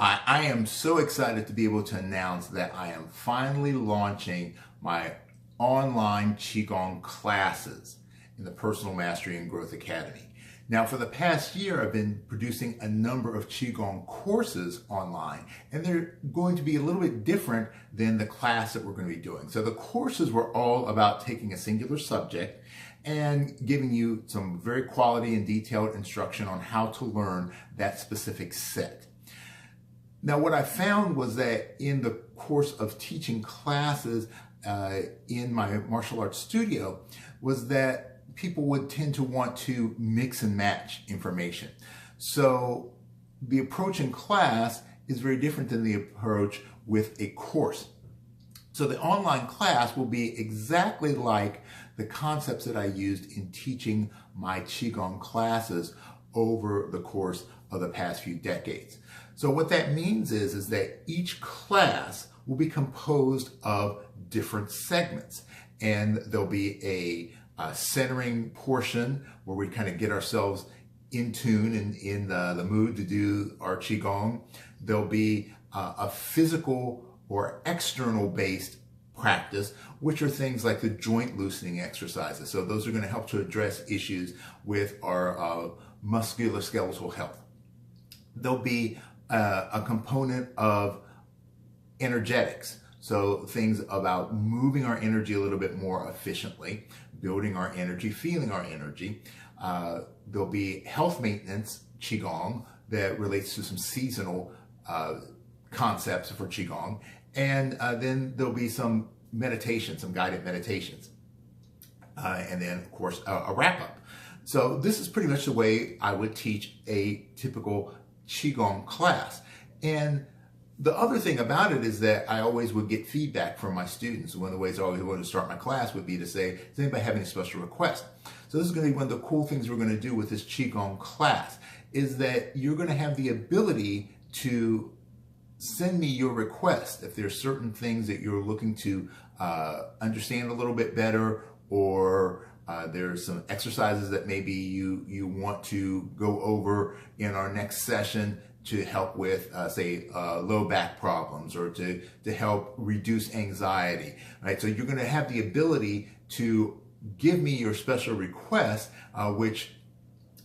Hi, I am so excited to be able to announce that I am finally launching my online Qigong classes in the Personal Mastery and Growth Academy. Now, for the past year, I've been producing a number of Qigong courses online, and they're going to be a little bit different than the class that we're going to be doing. So the courses were all about taking a singular subject and giving you some very quality and detailed instruction on how to learn that specific set. Now, what I found was that in the course of teaching classes in my martial arts studio was that people would tend to want to mix and match information. So the approach in class is very different than the approach with a course. So the online class will be exactly like the concepts that I used in teaching my Qigong classes over the course of the past few decades. So what that means is that each class will be composed of different segments, and there'll be a centering portion where we kind of get ourselves in tune and in the mood to do our Qigong. There'll be a physical or external based practice, which are things like the joint loosening exercises. So those are going to help to address issues with our musculoskeletal health. There'll be a component of energetics. So things about moving our energy a little bit more efficiently, building our energy, feeling our energy. There'll be health maintenance Qigong that relates to some seasonal concepts for Qigong. And then there'll be some meditation, some guided meditations. And then, of course, a wrap-up. So this is pretty much the way I would teach a typical Qigong class. And the other thing about it is that I always would get feedback from my students. One of the ways I always wanted to start my class would be to say, does anybody have any special requests? So this is going to be one of the cool things we're going to do with this Qigong class, is that you're going to have the ability to send me your request if there's certain things that you're looking to understand a little bit better, or there's some exercises that maybe you want to go over in our next session to help with, say, low back problems, or to help reduce anxiety, right? So you're going to have the ability to give me your special requests, which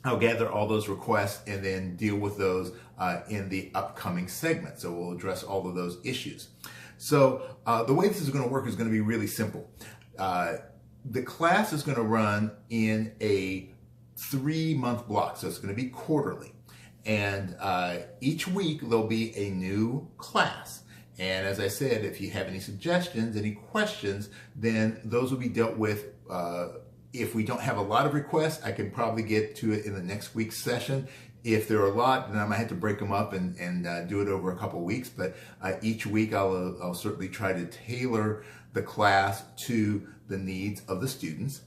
I'll gather all those requests and then deal with those in the upcoming segment. So we'll address all of those issues. So the way this is going to work is going to be really simple. The class is going to run in a 3-month block, so it's going to be quarterly. And each week there'll be a new class. And as I said, if you have any suggestions, any questions, then those will be dealt with. If we don't have a lot of requests, I can probably get to it in the next week's session. If there are a lot, then I might have to break them up and do it over a couple of weeks. But each week I'll certainly try to tailor the class to the needs of the students.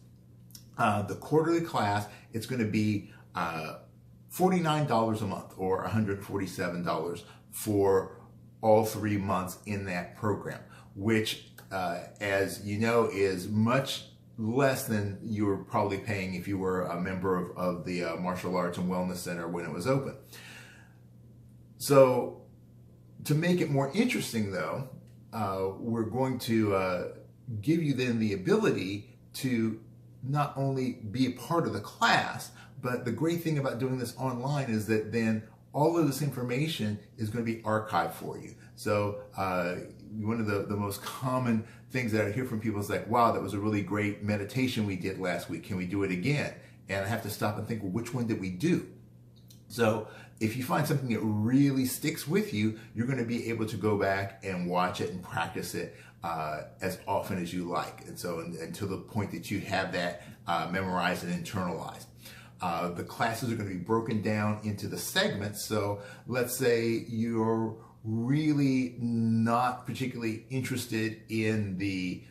The quarterly class, it's going to be $49 a month, or $147 for all 3 months in that program, which, as you know, is much less than you were probably paying if you were a member of the Martial Arts and Wellness Center when it was open. So to make it more interesting, though, we're going to give you then the ability to not only be a part of the class, but the great thing about doing this online is that then all of this information is going to be archived for you. So one of the most common things that I hear from people is like, wow, that was a really great meditation we did last week. Can we do it again? And I have to stop and think, well, which one did we do? So if you find something that really sticks with you, you're going to be able to go back and watch it and practice it as often as you like. And so until the point that you have that memorized and internalized. The classes are going to be broken down into the segments. So let's say you're really not particularly interested in the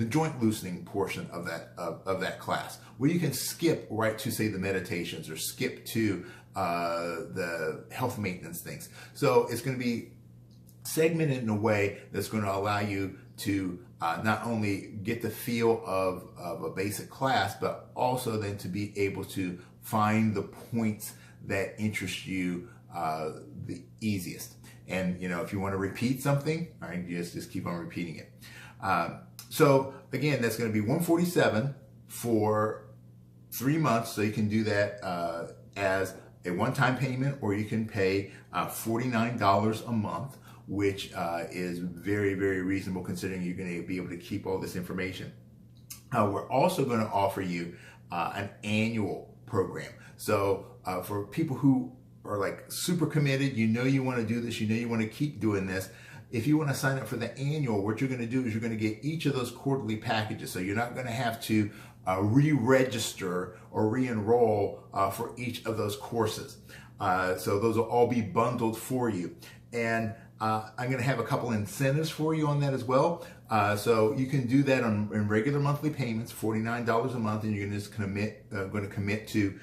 joint loosening portion of that class. Well, you can skip right to, say, the meditations, or skip to the health maintenance things. So it's going to be segmented in a way that's going to allow you to not only get the feel of a basic class, but also then to be able to find the points that interest you the easiest. And, you know, if you want to repeat something, all right, just keep on repeating it. So again, that's going to be $147 for 3 months. So you can do that as a one-time payment, or you can pay $49 a month, which is very, very reasonable considering you're going to be able to keep all this information. We're also going to offer you an annual program. So for people who are like super committed, you know you want to do this, you know you want to keep doing this, if you want to sign up for the annual, what you're going to do is you're going to get each of those quarterly packages. So you're not going to have to re-register or re-enroll for each of those courses. So those will all be bundled for you. And I'm going to have a couple incentives for you on that as well. So you can do that in regular monthly payments, $49 a month, and you're going to commit to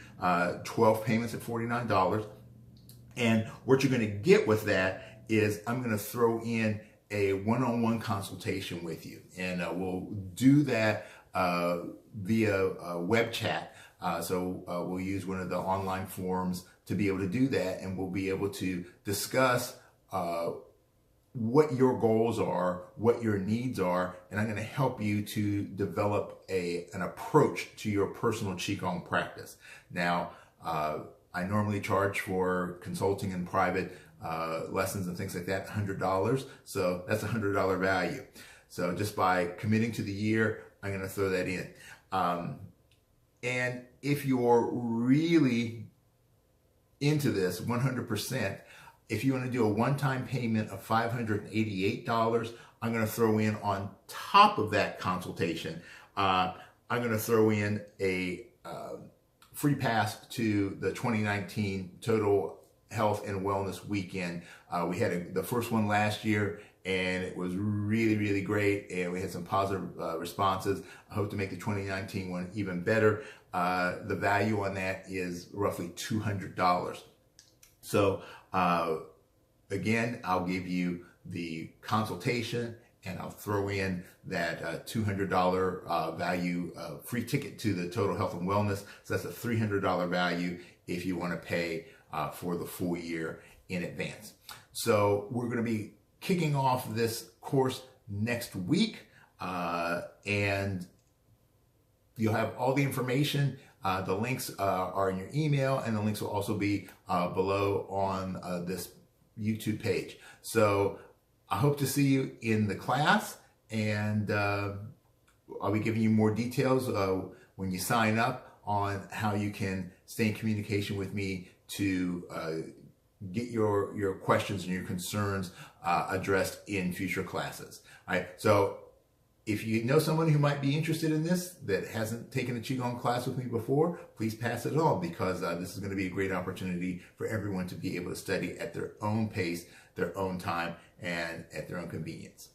12 payments at $49. And what you're going to get with that is I'm going to throw in a one-on-one consultation with you, and we'll do that via web chat. So we'll use one of the online forums to be able to do that, and we'll be able to discuss what your goals are, what your needs are, and I'm going to help you to develop an approach to your personal Qigong practice. Now, I normally charge for consulting and private lessons and things like that $100, so that's a $100 value. So just by committing to the year, I'm going to throw that in. And if you're really into this 100%, if you want to do a one-time payment of $588, I'm going to throw in on top of that consultation, I'm going to throw in a free pass to the 2019 Total Health and Wellness Weekend. We had the first one last year, and it was really, really great, and we had some positive responses. I hope to make the 2019 one even better. The value on that is roughly $200. So again, I'll give you the consultation, and I'll throw in that $200 value free ticket to the Total Health and Wellness. So that's a $300 value if you want to pay for the full year in advance. So we're going to be kicking off this course next week, and you'll have all the information. The links are in your email, and the links will also be below on this YouTube page. So I hope to see you in the class, and I'll be giving you more details when you sign up on how you can stay in communication with me to get your questions and your concerns addressed in future classes. All right, so if you know someone who might be interested in this that hasn't taken a Qigong class with me before, please pass it on, because this is going to be a great opportunity for everyone to be able to study at their own pace, their own time, and at their own convenience.